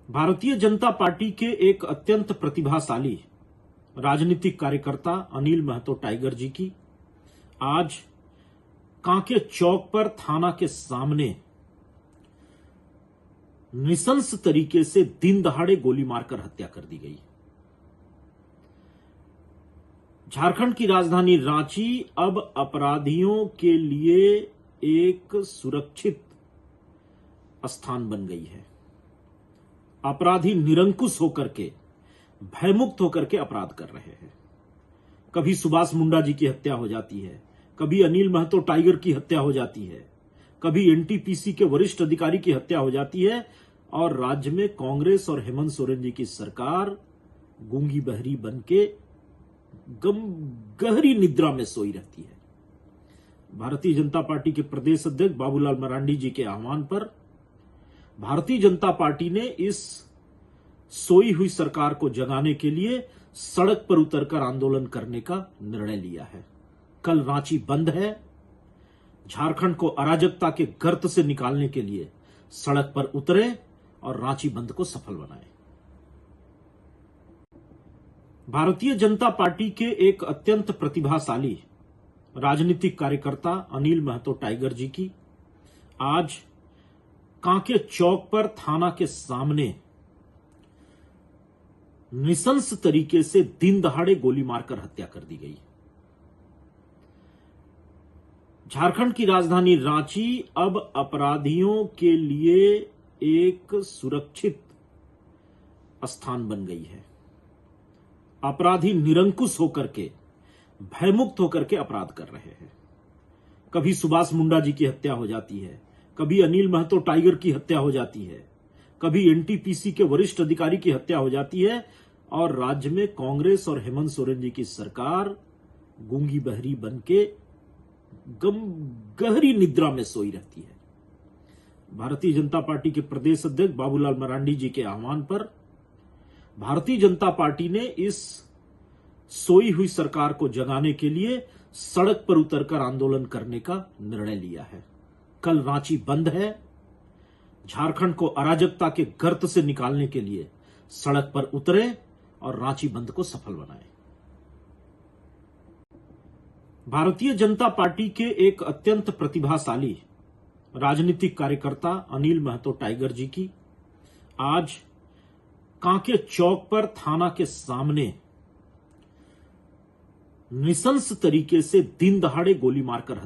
Bharatiya Janata party के एक अत्यंत प्रतिभाशाली राजनीतिक कार्यकर्ता अनिल महतो टाइगर जी की आज कांके चौक पर थाना के सामने नृशंस तरीके से दिन दहाड़े गोली मारकर हत्या कर दी गई। झारखंड की राजधानी रांची अब अपराधियों के लिए एक सुरक्षित स्थान बन गई है। अपराधी निरंकुश होकर के, भयमुक्त होकर के अपराध कर रहे हैं। कभी सुभाष मुंडा जी की हत्या हो जाती है, कभी अनिल महतो टाइगर की हत्या हो जाती है, कभी एनटीपीसी के वरिष्ठ अधिकारी की हत्या हो जाती है और राज्य में कांग्रेस और हेमंत सोरेन जी की सरकार गूंगी बहरी बन के गहरी निद्रा में सोई रहती है। भारतीय जनता पार्टी के प्रदेश अध्यक्ष बाबूलाल मरांडी जी के आह्वान पर भारतीय जनता पार्टी ने इस सोई हुई सरकार को जगाने के लिए सड़क पर उतरकर आंदोलन करने का निर्णय लिया है। कल रांची बंद है। झारखंड को अराजकता के गर्त से निकालने के लिए सड़क पर उतरे और रांची बंद को सफल बनाए। भारतीय जनता पार्टी के एक अत्यंत प्रतिभाशाली राजनीतिक कार्यकर्ता अनिल महतो टाइगर जी की आज कांके चौक पर थाना के सामने नृशंस तरीके से दिन दहाड़े गोली मारकर हत्या कर दी गई। झारखंड की राजधानी रांची अब अपराधियों के लिए एक सुरक्षित स्थान बन गई है। अपराधी निरंकुश होकर के, भयमुक्त होकर के अपराध कर रहे हैं। कभी सुभाष मुंडा जी की हत्या हो जाती है, कभी अनिल महतो टाइगर की हत्या हो जाती है, कभी एनटीपीसी के वरिष्ठ अधिकारी की हत्या हो जाती है और राज्य में कांग्रेस और हेमंत सोरेन जी की सरकार गूंगी बहरी बन के गहरी निद्रा में सोई रहती है। भारतीय जनता पार्टी के प्रदेश अध्यक्ष बाबूलाल मरांडी जी के आह्वान पर भारतीय जनता पार्टी ने इस सोई हुई सरकार को जगाने के लिए सड़क पर उतरकर आंदोलन करने का निर्णय लिया है। कल रांची बंद है। झारखंड को अराजकता के गर्त से निकालने के लिए सड़क पर उतरे और रांची बंद को सफल बनाए। भारतीय जनता पार्टी के एक अत्यंत प्रतिभाशाली राजनीतिक कार्यकर्ता अनिल महतो टाइगर जी की आज कांके चौक पर थाना के सामने नृशंस तरीके से दिन दहाड़े गोली मारकर